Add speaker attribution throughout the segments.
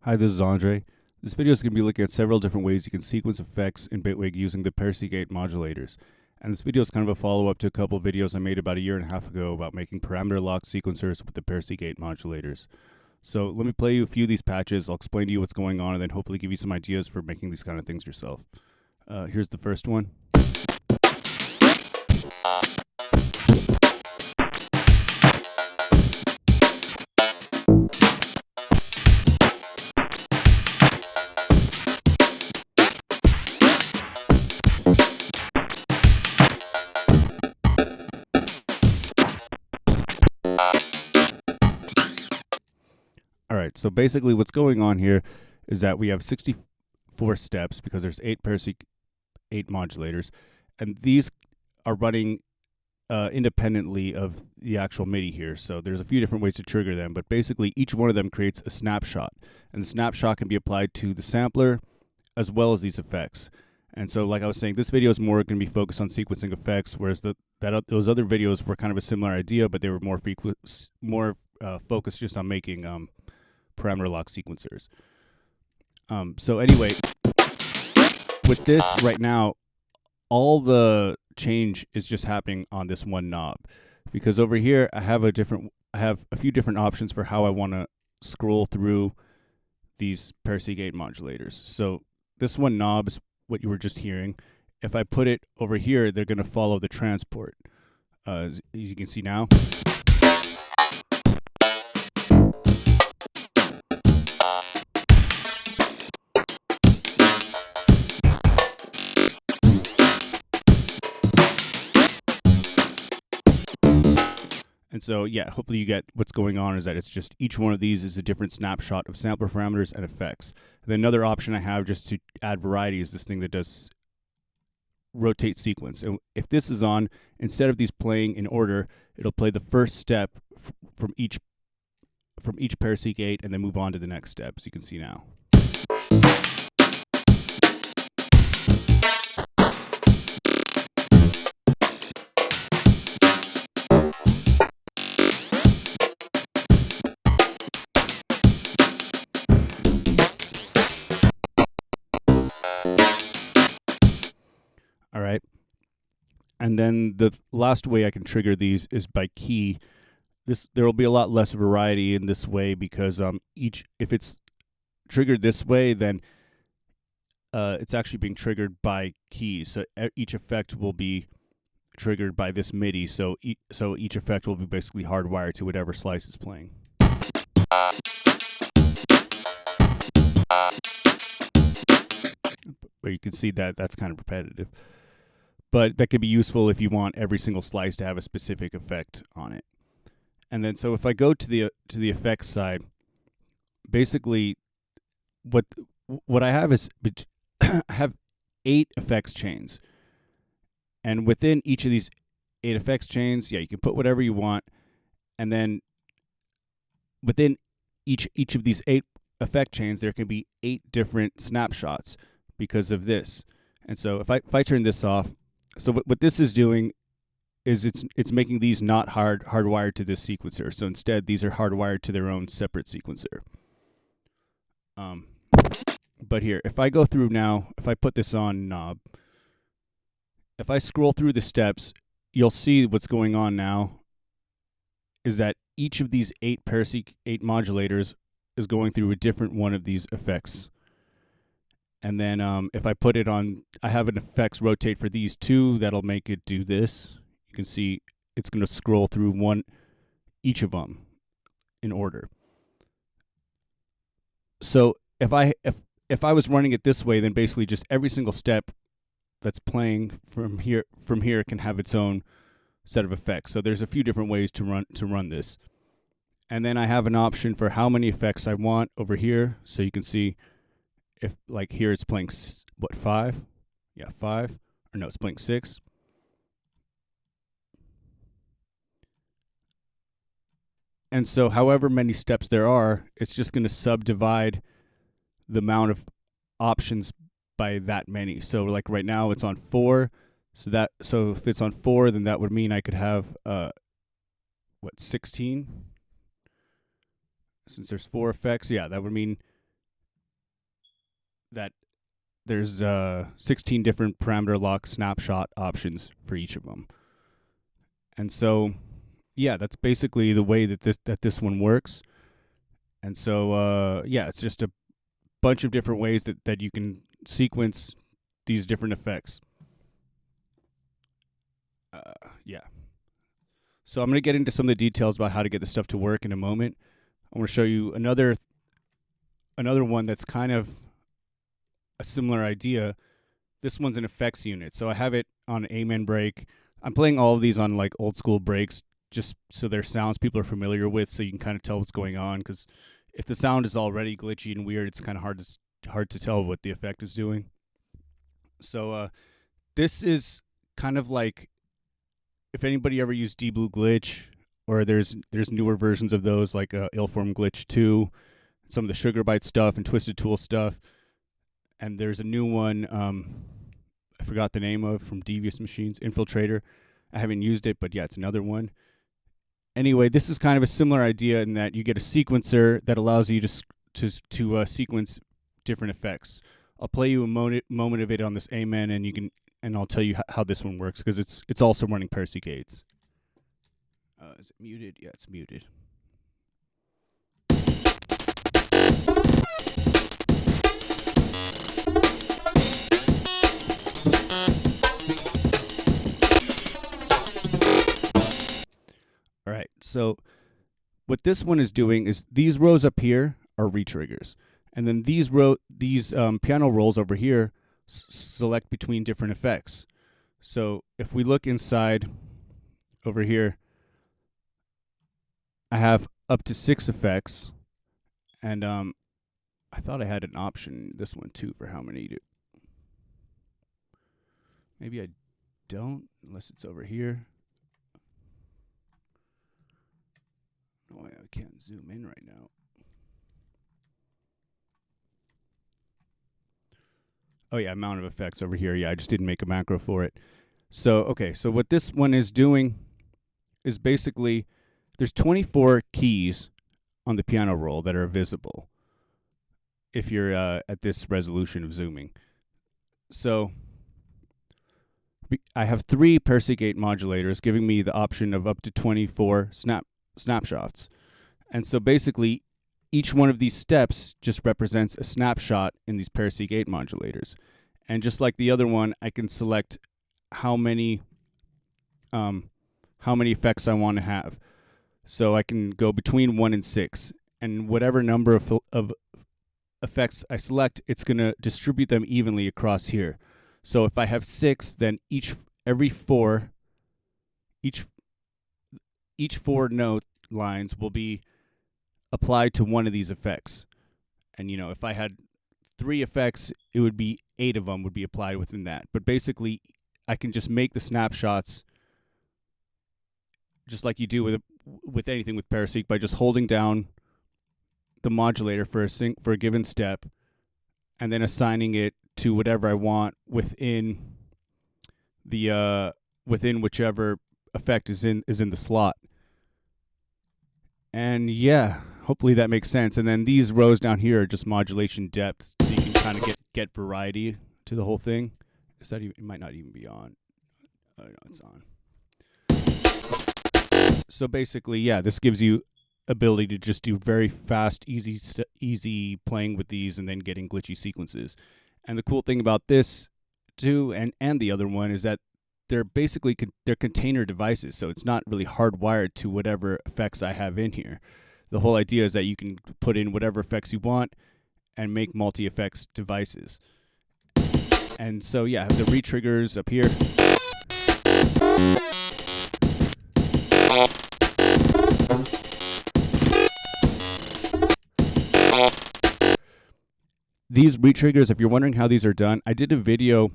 Speaker 1: Hi, this is Andre. This video is going to be looking at several different ways you can sequence effects in Bitwig using the ParSeq modulators. And this video is kind of a follow-up to a couple of videos I made about a year and a half ago about making parameter locked sequencers with the ParSeq modulators. So let me play you a few of these patches. I'll explain to you what's going on and then hopefully give you some ideas for making these kind of things yourself. Here's the first one. All right, so basically what's going on here is that we have 64 steps because there's 8 ParSeq 8 modulators, and these are running independently of the actual MIDI here. So there's a few different ways to trigger them, but basically each one of them creates a snapshot, and the snapshot can be applied to the sampler as well as these effects. And so, like I was saying, this video is more going to be focused on sequencing effects, whereas those other videos were kind of a similar idea, but they were more focused just on making parameter lock sequencers. So anyway, with this right now, all the change is just happening on this one knob, because over here I have a few different options for how I want to scroll through these ParSeq modulators. So this one knob is what you were just hearing. If I put it over here, they're going to follow the transport. As you can see now. And so, yeah, hopefully you get what's going on is that it's just each one of these is a different snapshot of sampler parameters and effects. And then another option I have just to add variety is this thing that does rotate sequence. And if this is on, instead of these playing in order, it'll play the first step from each ParSeq 8 and then move on to the next step, as you can see now. All right. And then the last way I can trigger these is by key. There will be a lot less variety in this way because if it's triggered this way, then it's actually being triggered by keys. So each effect will be triggered by this MIDI. So each effect will be basically hardwired to whatever slice is playing. But you can see that that's kind of repetitive. But that could be useful if you want every single slice to have a specific effect on it. And then so if I go to the effects side, basically what I have is I have 8 effects chains. And within each of these 8 effects chains, yeah, you can put whatever you want. And then within each of these 8 effect chains, there can be 8 different snapshots because of this. And so if I turn this off, so what this is doing is it's making these not hardwired to this sequencer. So instead, these are hardwired to their own separate sequencer. But here, if I go through now, if I put this on knob, if I scroll through the steps, you'll see what's going on now is that each of these 8 ParSeq 8 modulators is going through a different one of these effects. And then if I put it on, I have an effects rotate for these 2 that'll make it do this. You can see it's going to scroll through each of them in order. So if I was running it this way, then basically just every single step that's playing from here can have its own set of effects. So there's a few different ways to run this. And then I have an option for how many effects I want over here. So you can see if like here it's playing what, 5? Yeah, 5. Or no, it's playing 6. And so however many steps there are, it's just going to subdivide the amount of options by that many. So like right now it's on 4. So if it's on 4, then that would mean I could have 16? Since there's 4 effects, yeah, that would mean that there's 16 different parameter lock snapshot options for each of them. And so, yeah, that's basically the way that this one works. And so, yeah, it's just a bunch of different ways that you can sequence these different effects. Yeah. So I'm going to get into some of the details about how to get this stuff to work in a moment. I want to show you another one that's kind of a similar idea. This one's an effects unit. So I have it on Amen break. I'm playing all of these on like old school breaks just so they're sounds people are familiar with, so you can kind of tell what's going on, because if the sound is already glitchy and weird, it's kind of hard to tell what the effect is doing. So this is kind of like, if anybody ever used D-Blue Glitch, or there's newer versions of those like Illform Glitch 2, some of the Sugar Byte stuff and Twisted Tool stuff, and there's a new one I forgot the name of, from Devious Machines, Infiltrator. I haven't used it, but yeah, it's another one. Anyway, this is kind of a similar idea in that you get a sequencer that allows you to sequence different effects. I'll play you a moment of it on this Amen, and I'll tell you how this one works, because it's also running ParSeq 8s. Is it muted? Yeah, it's muted. All right, so what this one is doing is these rows up here are retriggers, and then these piano rolls over here select between different effects. So if we look inside over here, I have up to 6 effects, and I thought I had an option this one too for how many to. Maybe I don't, unless it's over here. No, I can't zoom in right now. Oh yeah, amount of effects over here. Yeah, I just didn't make a macro for it. So, okay, so what this one is doing is basically, there's 24 keys on the piano roll that are visible if you're at this resolution of zooming. So I have 3 ParSeq 8 modulators giving me the option of up to 24 snapshots. And so basically, each one of these steps just represents a snapshot in these ParSeq 8 modulators. And just like the other one, I can select how many effects I want to have. So I can go between 1 and 6, and whatever number of effects I select, it's going to distribute them evenly across here. So if I have 6, then each 4 note lines will be applied to one of these effects. And if I had 3 effects, it would be 8 of them would be applied within that. But basically, I can just make the snapshots just like you do with anything with ParSeq, by just holding down the modulator for a given step, and then assigning it to whatever I want within whichever effect is in the slot. And yeah, hopefully that makes sense. And then these rows down here are just modulation depths, so you can kind of get variety to the whole thing. Is that even, it might not even be on. Oh no, it's on. So basically, yeah, this gives you ability to just do very fast, easy playing with these, and then getting glitchy sequences. And the cool thing about this too, and the other one, is that they're basically they're container devices, so it's not really hardwired to whatever effects I have in here. The whole idea is that you can put in whatever effects you want and make multi-effects devices. And so yeah, I have the retriggers up here. These retriggers, if you're wondering how these are done, I did a video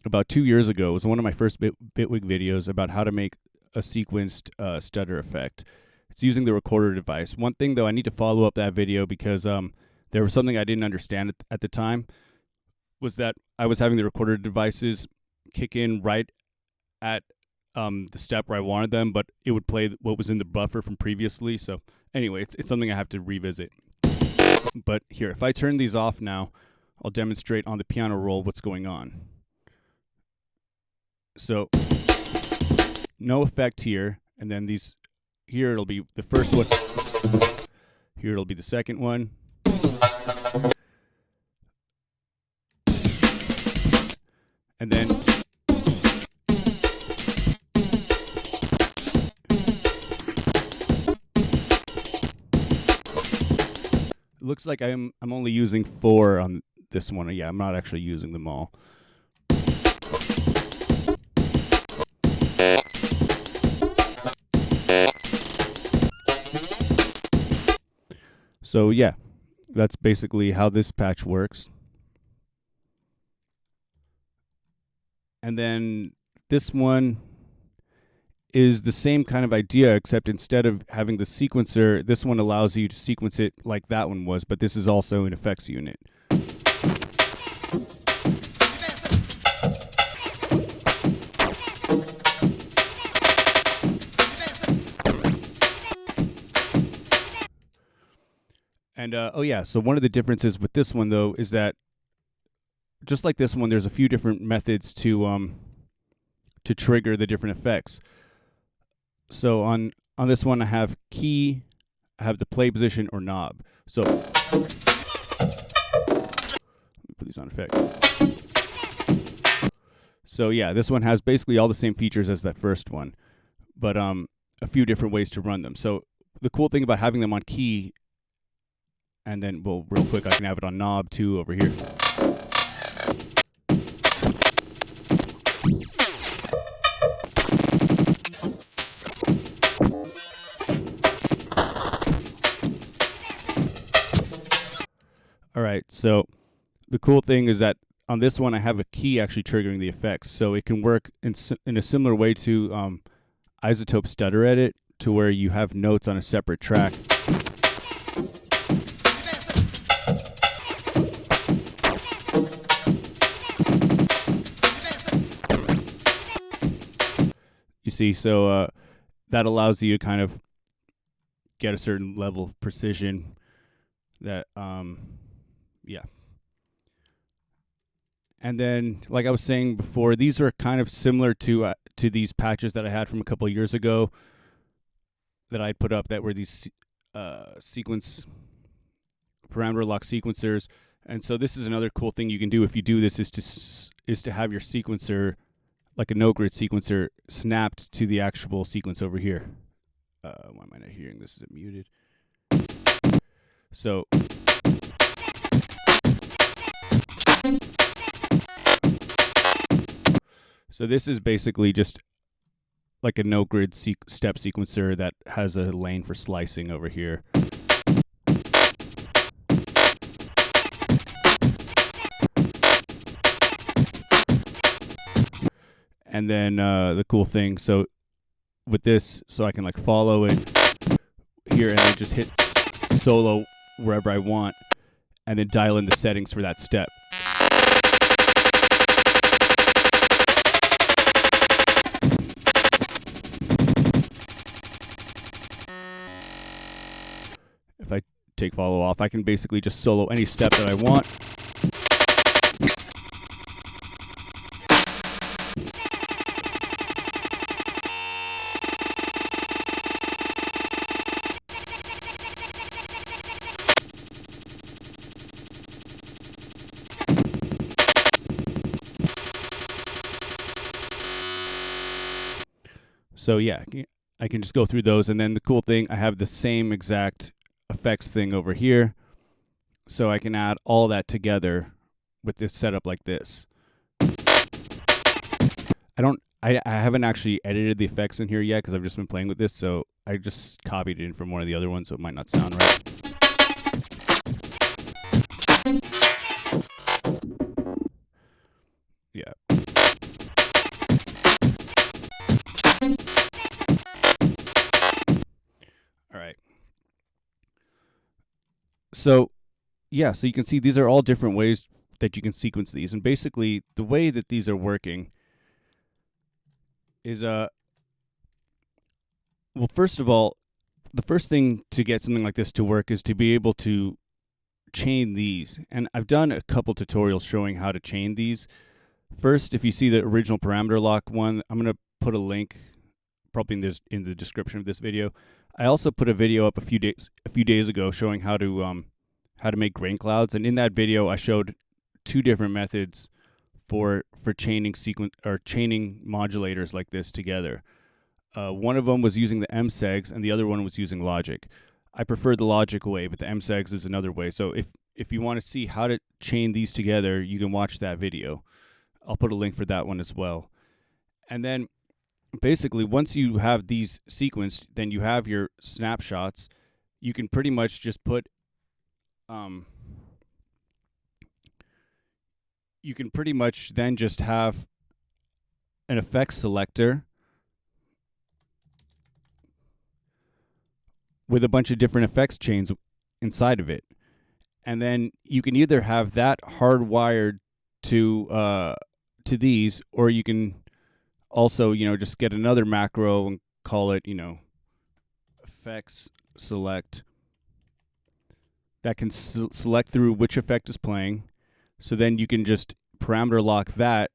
Speaker 1: about 2 years ago. It was one of my first Bitwig videos about how to make a sequenced stutter effect. It's using the recorder device. One thing, though, I need to follow up that video, because there was something I didn't understand at the time, was that I was having the recorder devices kick in right at the step where I wanted them, but it would play what was in the buffer from previously. So anyway, it's something I have to revisit. But here, if I turn these off now I'll demonstrate on the piano roll what's going on. So no effect here, and then these here it'll be the first one. Here it'll be the second one. And then it looks like I'm only using 4 on this one. Yeah, I'm not actually using them all. So yeah, that's basically how this patch works. And then this one is the same kind of idea, except instead of having the sequencer, this one allows you to sequence it like that one was, but this is also an effects unit. And oh yeah, so one of the differences with this one though is that just like this one, there's a few different methods to trigger the different effects. So on this one, I have key, I have the play position or knob. So let me put these on effect. So yeah, this one has basically all the same features as that first one, but a few different ways to run them. So the cool thing about having them on key, and then, well, real quick, I can have it on knob too over here. All right, so the cool thing is that on this one, I have a key actually triggering the effects, so it can work in a similar way to isotope stutter edit, to where you have notes on a separate track. You see, so that allows you to kind of get a certain level of precision that, yeah. And then, like I was saying before, these are kind of similar to these patches that I had from a couple of years ago that I put up, that were these sequence parameter lock sequencers. And so this is another cool thing you can do if you do this, is to have your sequencer, like a no-grid sequencer, snapped to the actual sequence over here. Why am I not hearing this? Is it muted? So this is basically just like a no-grid step sequencer that has a lane for slicing over here. And then the cool thing, so with this, so I can like follow it here and then just hit solo wherever I want, and then dial in the settings for that step. If I take follow off, I can basically just solo any step that I want. So yeah, I can just go through those, and then the cool thing, I have the same exact effects thing over here, so I can add all that together with this setup like this. I haven't actually edited the effects in here yet because I've just been playing with this, so I just copied it in from one of the other ones, so it might not sound right. Yeah. All right. So, yeah, so you can see these are all different ways that you can sequence these. And basically, the way that these are working is, well, first of all, the first thing to get something like this to work is to be able to chain these. And I've done a couple tutorials showing how to chain these. First, if you see the original parameter lock one, I'm going to put a link probably in the description of this video. I also put a video up a few days ago showing how to make grain clouds, and in that video I showed two different methods for chaining chaining modulators like this together. One of them was using the MSEGs, and the other one was using logic. I prefer the logic way, but the MSEGs is another way. So if you want to see how to chain these together, you can watch that video. I'll put a link for that one as well. And then basically, once you have these sequenced, then you have your snapshots. You can pretty much just put you can pretty much then just have an effects selector with a bunch of different effects chains inside of it. And then you can either have that hardwired to these, or you can also, just get another macro and call it, effects select, that can select through which effect is playing. So then you can just parameter lock that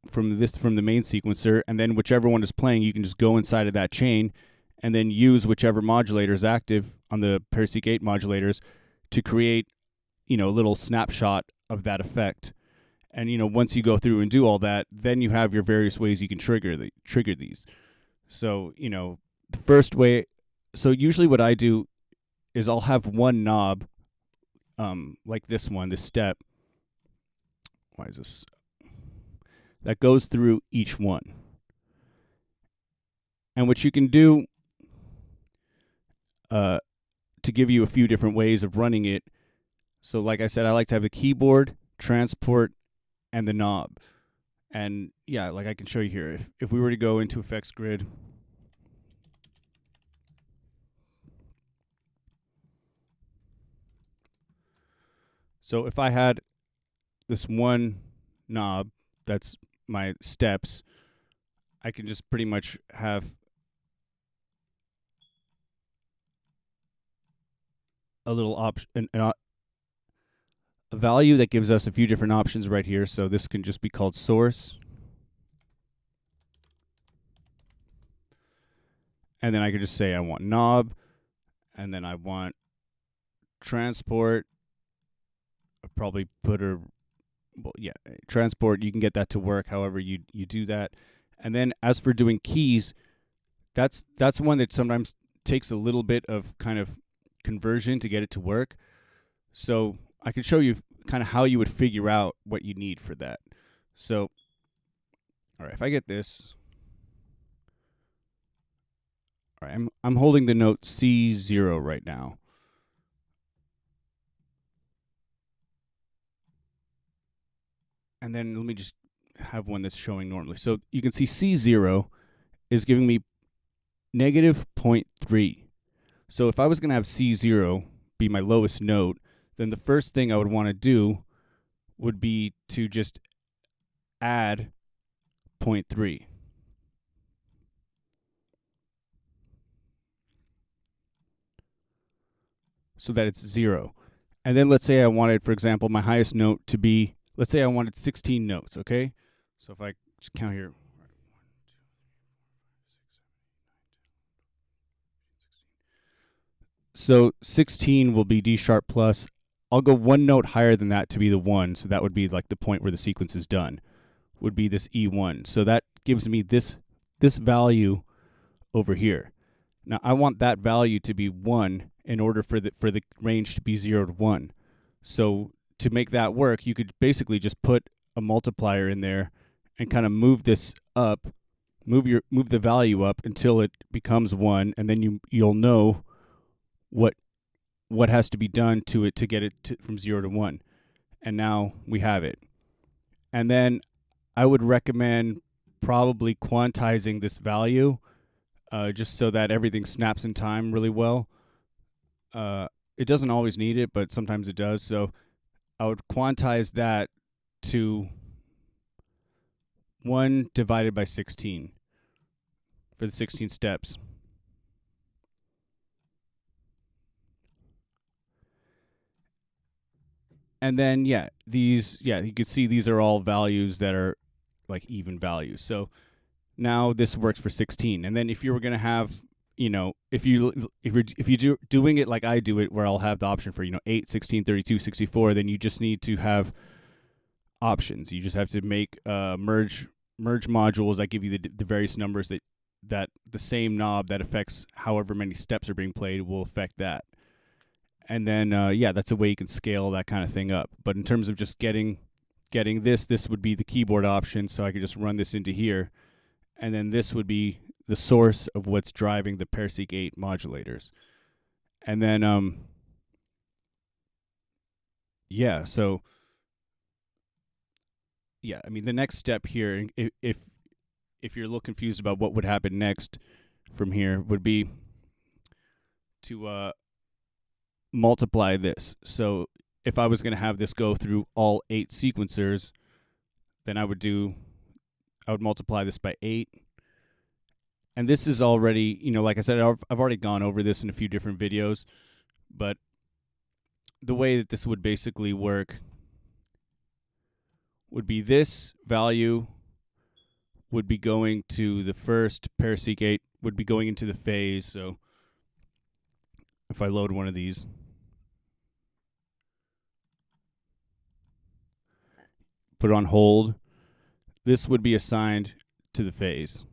Speaker 1: from the main sequencer, and then whichever one is playing, you can just go inside of that chain and then use whichever modulator is active on the ParSeq 8 modulators to create, a little snapshot of that effect. And once you go through and do all that, then you have your various ways you can trigger these. So the first way. So usually what I do is I'll have one knob, like this one, this step. Why is this? That goes through each one. And what you can do to give you a few different ways of running it. So like I said, I like to have the keyboard, transport, and the knob. And yeah, like I can show you here. If we were to go into effects grid, so if I had this one knob, that's my steps, I can just pretty much have a little option, a value that gives us a few different options right here. So this can just be called source. And then I could just say I want knob, and then I want transport. I'll probably put transport. You can get that to work however you do that. And then as for doing keys, that's one that sometimes takes a little bit of kind of conversion to get it to work. So I can show you kind of how you would figure out what you need for that. So, all right, if I get this, all right, I'm holding the note C0 right now. And then let me just have one that's showing normally. So you can see C0 is giving me negative 0.3. So if I was going to have C0 be my lowest note, then the first thing I would want to do would be to just add 0.3. So that it's 0. And then let's say I wanted, for example, my highest note to be, let's say I wanted 16 notes, okay? So if I just count here, 16 will be D sharp plus. I'll go one note higher than that to be the 1, so that would be like the point where the sequence is done, would be this E1. So that gives me this value over here. Now I want that value to be 1 in order for the range to be 0 to 1. So to make that work, you could basically just put a multiplier in there and kind of move this up, move the value up until it becomes 1, and then you'll know what has to be done to it to get it from 0 to 1. And now we have it. And then I would recommend probably quantizing this value just so that everything snaps in time really well. It doesn't always need it, but sometimes it does. So I would quantize that to 1 divided by 16 for the 16 steps. And then you can see these are all values that are like even values. So now this works for 16. And then if you were going to have, if you're doing it like I do it, where I'll have the option for 8, 16, 32, 64, then you just need to have options. You just have to make merge modules that give you the various numbers that the same knob that affects however many steps are being played will affect that. And then that's a way you can scale that kind of thing up. But in terms of just getting this would be the keyboard option, so I could just run this into here, and then this would be the source of what's driving the ParSeq 8 modulators. And then the next step here, if you're a little confused about what would happen next from here, would be to multiply this. So if I was going to have this go through all 8 sequencers, then I would multiply this by 8. And this is already, like I said, I've already gone over this in a few different videos, but the way that this would basically work would be this value would be going to the first ParSeq 8, would be going into the phase. So if I load one of these, put it on hold, this would be assigned to the phase.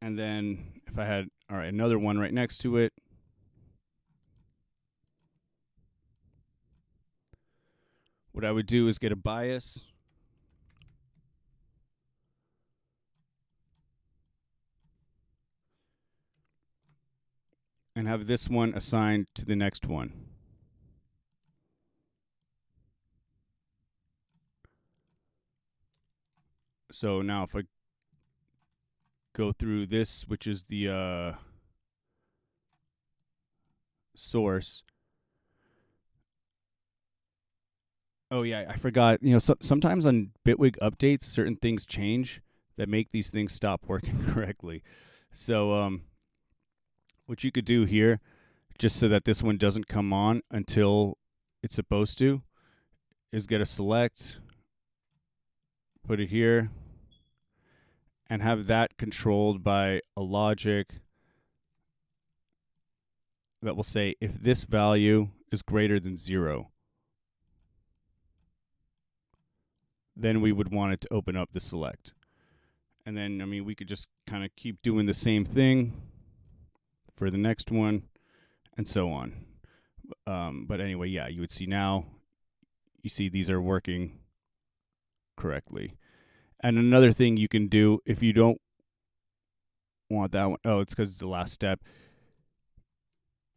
Speaker 1: And then if I had, another one right next to it, what I would do is get a bias, and have this one assigned to the next one. So now if I go through this, which is the source. Oh yeah, I forgot. Sometimes on Bitwig updates, certain things change that make these things stop working correctly. So what you could do here, just so that this one doesn't come on until it's supposed to, is get a select, put it here, and have that controlled by a logic that will say if this value is greater than 0, then we would want it to open up the select. And then, we could just kind of keep doing the same thing for the next one, and so on. But anyway, you would see now, you see these are working correctly. And another thing you can do if you don't want that one, it's because it's the last step.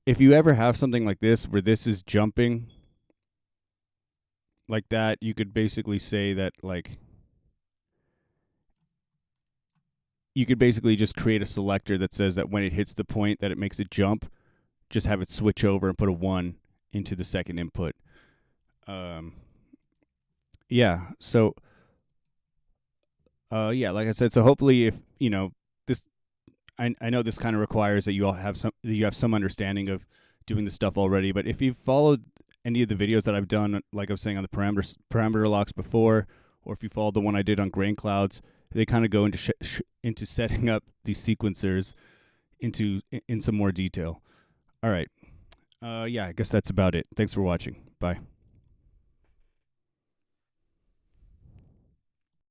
Speaker 1: If you ever have something like this where this is jumping like that, you could basically say that, you could basically just create a selector that says that when it hits the point that it makes it jump, just have it switch over and put a 1 into the second input. So like I said, so hopefully if, this, I know this kind of requires that you have some understanding of doing this stuff already, but if you've followed any of the videos that I've done, like I was saying on the parameter locks before, or if you followed the one I did on grain clouds, they kind of go into setting up these sequencers in some more detail. All right. I guess that's about it. Thanks for watching. Bye.